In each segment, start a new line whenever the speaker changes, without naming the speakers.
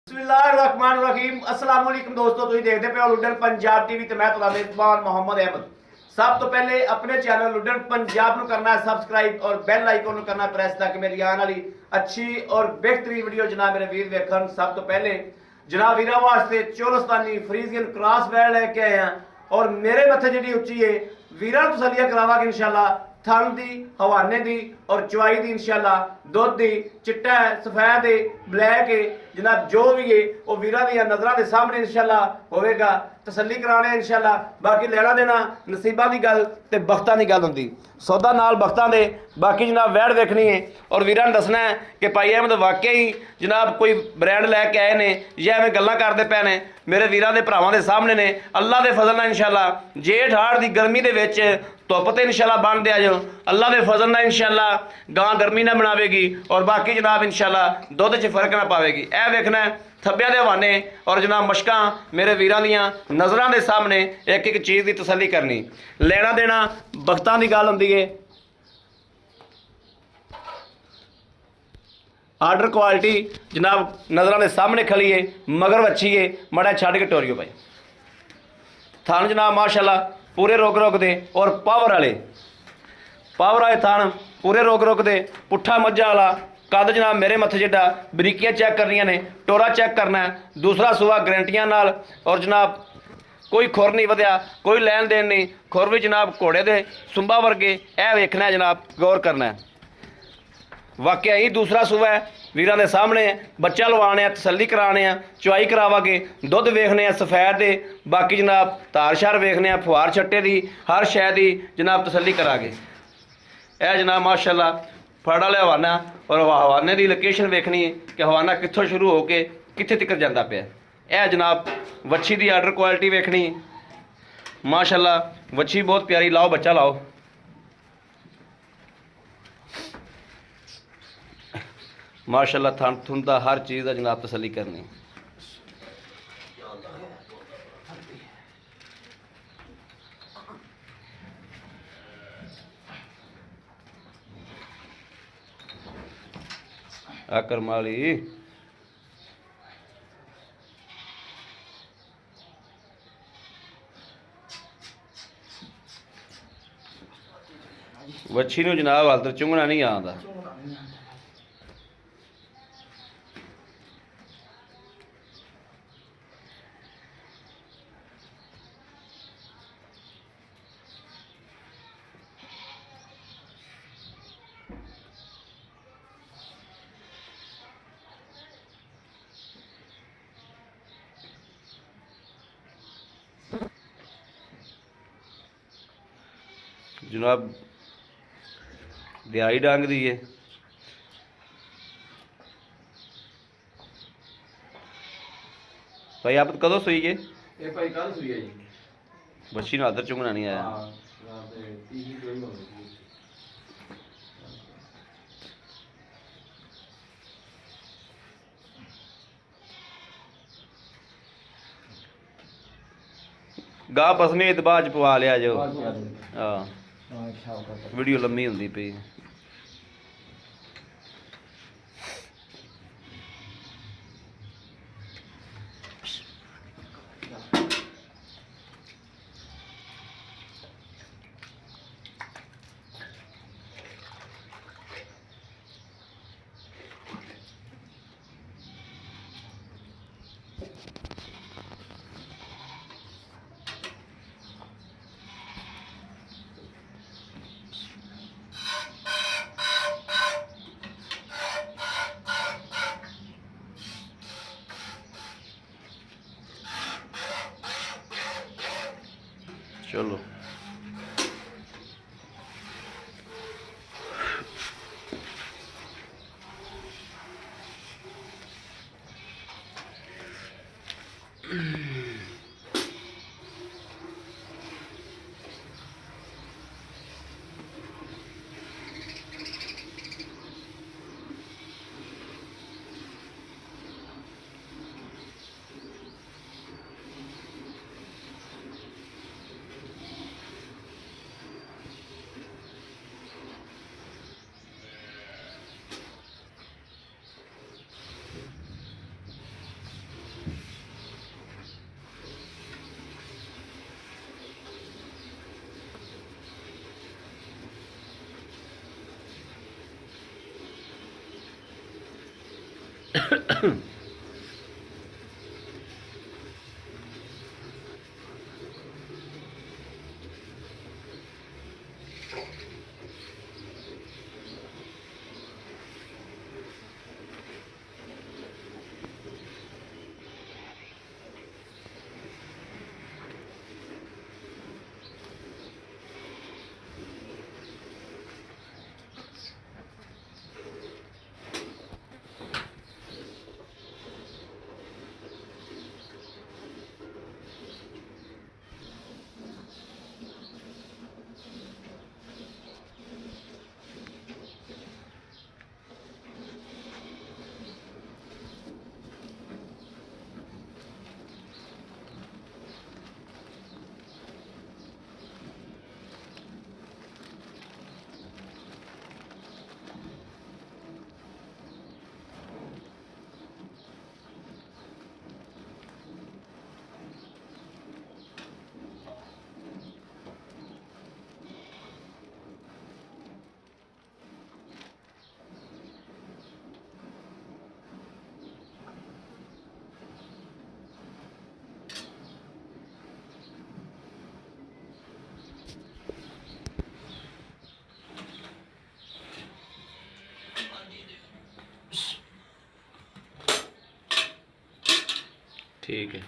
बिस्मिल्लाहिर्रहमानिर्रहीम अस्सलाम वालेकुम दोस्तों, तुम देखते पे हो लुडन पंजाब टीवी ते मैं तुहाडा मेजबान मोहम्मद अहमद। सब तो पहले अपने चैनल लुडन पंजाब ਨੂੰ करना है सब्सक्राइब और बेल आइकन ਨੂੰ करना प्रेस ताकि मेरी आने वाली अच्छी और बेहतरीन वीडियो जनाब मेरे वीर देखन। सब तो पहले जनाब वीरा वास्ते चोलस्तानी फ्रीजियन क्रॉस बैल लेके आए हैं और मेरे मथे जी उच्ची है वीरा तसलिया करावांगे इंशाल्लाह। थन दी हवाने दी और चवाई दी इंशाल्लाह, दुध दी चिट्टा है सफेद है ब्लैक है जनाब जो भी है वो वीरा दी नजर के सामने इंशाल्लाह होएगा। तसल्ली कराने इंशाल्लाह, बाकी लेना देना नसीबा की गल ते बख्तां की गल हुंदी। सौदा नाल बख्तां दे बाकी जनाब वैड़ देखनी है और वीरां ने दसना है कि भाई अहमद वाकई जनाब कोई ब्रांड लैके आए ने या एवें गल्लां करदे पए ने। मेरे वीरां दे भरावां दे सामने ने अल्लाह दे फजल नाल इंशाल्लाह जेठ हाड़ दी गर्मी दे विच धुप तो इंशाल्लाह बन दिया जो अल्लाह के फजल ना इंशाल्लाह गां गर्मी ना बनावेगी और बाकी जनाब इंशाल्लाह दुध च फर्क ना पावेगी। यह वेखना थब्बिया के हवाने और जनाब मशकां मेरे वीरां दियां नज़रां दे सामने एक एक चीज़ की तसल्ली करनी। लेना देना वक्तां की गल हुंदी है। आर्डर क्वालिटी जनाब नज़रां दे सामने खली है, मगर वच्छी है मड़ा छड़ के टोरियो भाई। थान जनाब माशाल्लाह पूरे रोक रोक दे और पावर वाले थान पूरे रोक रोक दे। पुट्ठा मज्जा वाला कद जनाब मेरे मत्थे जिड्डा, बरीकियां चेक करनियां ने, टोरा चेक करना है, दूसरा सूआ गारंटियां नाल और जनाब कोई खुर नहीं वधिया, कोई लैन देन नहीं। खुर भी जनाब घोड़े दे सुंबा वर्गे, यह वेखना है जनाब, गौर करना है। वाकया ही दूसरा सूआ है वीरां दे सामने है। बच्चा लवाने तसल्ली कराने चवाई करावांगे, दुध वेखने सफैद दे, बाकी जनाब धार शार वेखने फुहार छट्टे की हर शै की जनाब तसल्ली करांगे। यह जनाब माशाल्लाह फड़ वाले हवाना और हवाने की लोकेशन वेखनी है कि हवाना कित्थों शुरू होकर कित्थे तक जाता पिया। यह जनाब वच्छी की आर्डर क्वालिटी वेखनी माशाल्लाह, वच्छी बहुत प्यारी। लाओ बच्चा लाओ। माशाल्लाह थन थुन दा हर चीज़ का जनाब तसल्ली करनी। आकर माली वच्छी नूं जनाब हाल तक चुंगना नहीं आंदा। जनाब दिहाड़ी डांग दी है। भाई आप कदों सुई है?
भाई कल सुई है जी।
बच्ची ने आदर चुंगना नहीं आया। गाह पसने इतबाज पवा लिया जो। हाँ वीडियो लम्मी होंदी पई। चलो ठीक है।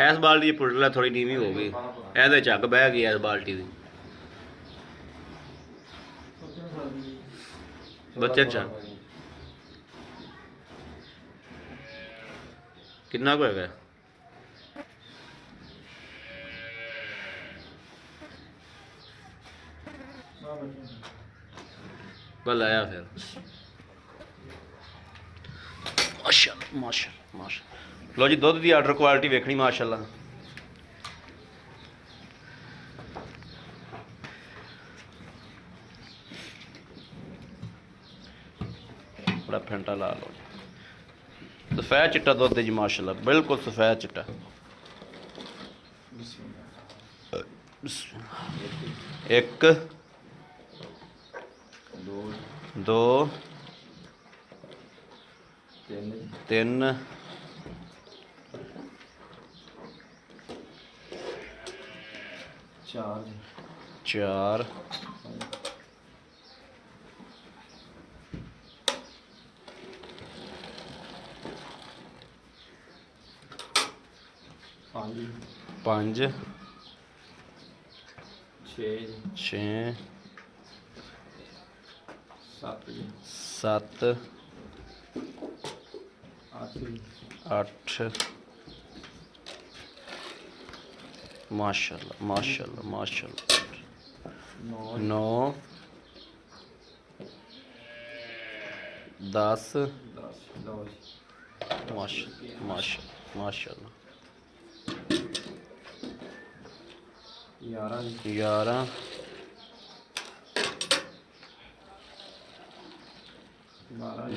ਇਸ ਬਾਲਟੀ ਦੀ ਪੁੱਟਲਾ ਥੋੜੀ ਨੀਵੀਂ ਹੋ ਗਈ, ਇਹਦੇ ਝੱਗ ਬਹਿ ਗਈ ਇਸ ਬਾਲਟੀ ਦੀ। ਬੱਚੇ ਚ ਕਿੰਨਾ ਕੁ ਹੈਗਾ? बल आया फिर माशाअल्लाह माशाअल्लाह माशाअल्लाह। लो जी दुध की आर्डर क्वालिटी वेखनी माशाअल्लाह। बड़ा फेंटा ला लो जी, सफेद चिट्टा दुध जी माशाअल्लाह, बिल्कुल सफेद चिट्टा। एक दो तीन चार पांच छे सत्त अठ माशाल्लाह माशाल्लाह माशाल्लाह 9 10 माशाल्लाह माशाल्लाह माशाल्लाह 11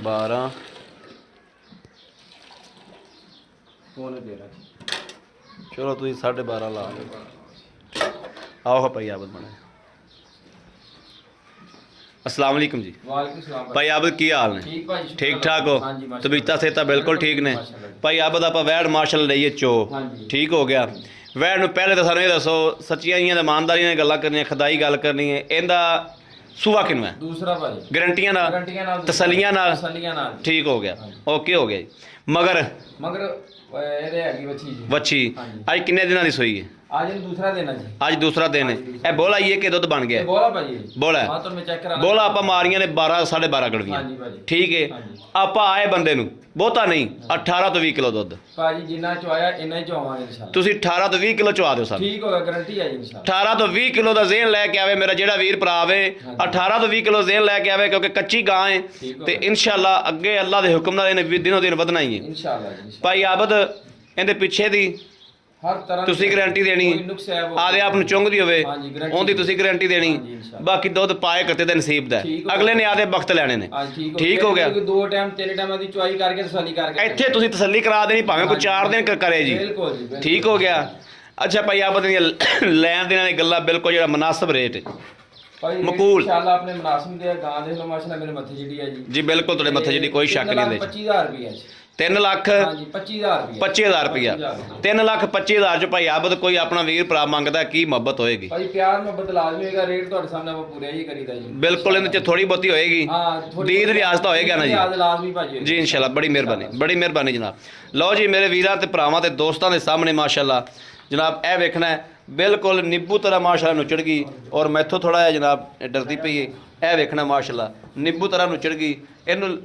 12 चलो तुम 12.5 ला आओ भाई आबद बने। अस्सलाम वालेकुम जी। भाई आबद की हाल ने? ठीक ठाक हो? तबीयत सेहत बिल्कुल ठीक ने? भाई आबद आप वैड़ माशाल्लाह लईए चो ठीक हो गया। वैड़ नूं पहले तो सानूं ये दसो सच्चियां ईमानदारी नाल गल्लां करनियां खदाई गल करनी है इहदा सूआ किनू है? दूसरा भाई गारंटियां नाल तसल्लियां नाल ठीक हो गया ओके हो गया जी। मगर ਇਹਦੇ ਹੈਗੀ ਵੱਛੀ ਅੱਜ ਕਿੰਨੇ ਦਿਨਾਂ ਦੀ ਸੋਈ ਹੈ? ਅੱਜ ਦੂਸਰਾ ਦਿਨ ਹੈ ਜੀ। ਅੱਜ ਦੂਸਰਾ ਦਿਨ ਹੈ। ਇਹ ਬੋਲਾ ਹੀ ਹੈ ਕਿ ਦੁੱਧ ਬਣ ਗਿਆ? ਬੋਲਾ ਭਾਜੀ ਬੋਲਾ ਹਾਂ ਤੁਹਾਨੂੰ ਮੈਂ ਚੈੱਕ ਕਰਾਣਾ। ਬੋਲਾ ਆਪਾਂ ਮਾਰੀਆਂ ਨੇ 12 12.5 ਗੜਵੀਆਂ। ਹਾਂਜੀ ਭਾਜੀ ਠੀਕ ਹੈ। ਆਪਾਂ ਆਏ ਬੰਦੇ ਨੂੰ ਬਹੁਤਾ ਨਹੀਂ 18 ਤੋਂ 20 ਕਿਲੋ ਦੁੱਧ ਭਾਜੀ ਜਿੰਨਾ ਚਵਾਇਆ ਇੰਨਾ ਹੀ ਚਵਾਵਾਂਗੇ ਇਨਸ਼ਾਅੱਲਾ। ਤੁਸੀਂ 18 ਤੋਂ 20 ਕਿਲੋ ਚਵਾ ਦਿਓ ਸਾਨੂੰ ਠੀਕ ਹੋਗਾ ਗਾਰੰਟੀ ਹੈ ਜੀ ਇਨਸ਼ਾਅੱਲਾ। 18 ਤੋਂ 20 ਕਿਲੋ ਦਾ ਜ਼ੇਨ ਲੈ ਕੇ ਆਵੇ ਮੇਰਾ ਜਿਹੜਾ ਵੀਰ ਭਰਾ ਆਵੇ 18 ਤੋਂ 20 ਕਿਲੋ ਜ਼ੇਨ ਲੈ ਕੇ ਆਵੇ ਕਿਉਂਕਿ ਕੱਚੀ ਗਾਂ ਹੈ ਤੇ ਇਨਸ਼ਾਅੱਲਾ ਅੱਗੇ ਅੱਲਾ ਦੇ ਹੁਕਮ ਨਾਲ ਇਹਨੇ ਦਿਨੋਂ ਦਿਨ ਵਧਣਾ ਹੀ ਹੈ ਇਨਸ਼ਾਅੱਲਾ। ਭਾਈ ਆਬਦ ਇਹਦੇ ਪਿੱਛੇ ਦੀ ਹਰ ਤਰ੍ਹਾਂ ਤੁਸੀਂ ਗਾਰੰਟੀ ਦੇਣੀ ਆਦੇ ਆਪ ਨੂੰ ਚੁੰਗਦੀ ਹੋਵੇ ਉਹਦੀ ਤੁਸੀਂ ਗਾਰੰਟੀ ਦੇਣੀ ਬਾਕੀ ਦੁੱਧ ਪਾਏ ਕੱਤੇ ਦੇ ਨਸੀਬ ਦਾ ਅਗਲੇ ਨੇ ਆਦੇ ਵਕਤ ਲੈਣੇ ਨੇ ਠੀਕ ਹੋ ਗਿਆ। ਦੋ ਟਾਈਮ ਤਿੰਨ ਟਾਈਮਾਂ ਦੀ ਚੁਆਈ ਕਰਕੇ ਤਸੱਲੀ ਕਰਕੇ ਇੱਥੇ ਤੁਸੀਂ ਤਸੱਲੀ ਕਰਾ ਦੇਣੀ ਭਾਵੇਂ ਕੋਈ 4 ਦਿਨ ਕਰੇ ਜੀ ਠੀਕ ਹੋ ਗਿਆ। ਅੱਛਾ ਭਾਈ ਆਪ ਦੀਆਂ ਲੈਣ ਦੇਣ ਦੀ ਗੱਲਾਂ ਬਿਲਕੁਲ ਜਿਹੜਾ ਮੁਨਾਸਬ ਰੇਟ ਮਕੂਲ ਇਨਸ਼ਾਅੱਲਾ ਆਪਣੇ ਮੁਨਾਸਬ ਦੇ ਗਾਂ ਦੇ ਲੋ ਮਾਸ਼ਾਅੱਲਾ ਮੇਰੇ ਮੱਥੇ ਜਿਹੜੀ ਹੈ ਜੀ ਬਿਲਕੁਲ ਤੁਹਾਡੇ ਮੱਥੇ ਜਿਹੜੀ ਕੋਈ ਸ਼ੱਕ ਨਹੀਂ ਦੇ 25000 ਰੁਪਏ 3 ਲੱਖ 25000 ਰੁਪਇਆ 3 ਲੱਖ 25000 ਚ ਭਾਈ ਆਬਦ ਕੋਈ ਆਪਣਾ ਵੀਰ ਭਰਾ ਮੰਗਦਾ ਕੀ ਮੁਹੱਬਤ ਹੋਏਗੀ? ਭਾਈ ਪਿਆਰ ਮੁਹੱਬਤ ਲਾਜ਼ਮੀ ਹੋਏਗਾ ਰੇਟ ਤੁਹਾਡੇ ਸਾਹਮਣੇ ਆਪਾਂ ਪੂਰਾ ਹੀ ਕਰੀਦਾ ਜੀ ਬਿਲਕੁਲ ਇਹਦੇ ਚ ਥੋੜੀ ਬਹੁਤੀ ਹੋਏਗੀ ਦੀਦ ਰਿਆਸਤ ਹੋਏਗਾ ਨਾ ਜੀ ਲਾਜ਼ਮੀ ਭਾਜੀ ਜੀ ਇਨਸ਼ਾਅੱਲਾ। ਬੜੀ ਮਿਹਰਬਾਨੀ ਜਨਾਬ। ਲਓ ਜੀ ਮੇਰੇ ਵੀਰਾਂ ਤੇ ਭਰਾਵਾਂ ਤੇ ਦੋਸਤਾਂ ਦੇ ਸਾਹਮਣੇ ਮਾਸ਼ਾਅੱਲਾ ਜਨਾਬ ਇਹ ਵੇਖਣਾ ਹੈ ਬਿਲਕੁਲ ਨਿੱਬੂ ਤਰ੍ਹਾਂ ਮਾਸ਼ਾਅੱਲਾ ਨੁਚੜ ਗਈ ਔਰ ਮੈਥੋਂ ਥੋੜਾ ਜਿਹਾ ਜਨਾਬ ਡਰਦੀ ਪਈ ਹੈ ਇਹ ਵੇਖਣਾ ਮਾਸ਼ਾਅੱਲਾ ਨਿੱਬੂ ਤਰ੍ਹਾਂ ਨੁਚੜ ਗਈ। ਇਹਨੂੰ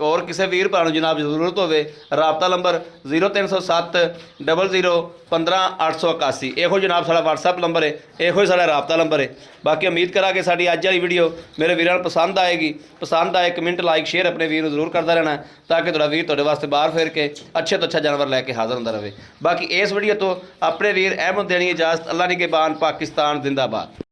और किसी वीर भरा नूं जनाब जरूरत होवे राबता नंबर 0307 00 15 881 इहो जनाब साडा WhatsApp नंबर है इहो साडा राबता नंबर है। बाकी उम्मीद करा कि साडी अज वाली वीडियो मेरे वीरां नूं पसंद आएगी। पसंद आए कमेंट लाइक शेयर अपने वीर नूं जरूर करता रहना ताकि तुहाडा वीर तुहाडे वास्ते बाहर फिर के अच्छे तो अच्छा जानवर लैके हाज़र होंदा रहे। बाकी इस वीडियो तो अपने वीर अहमद देनी इजाज़त। अल्लाह निगहबान पाकिस्तान जिंदाबाद।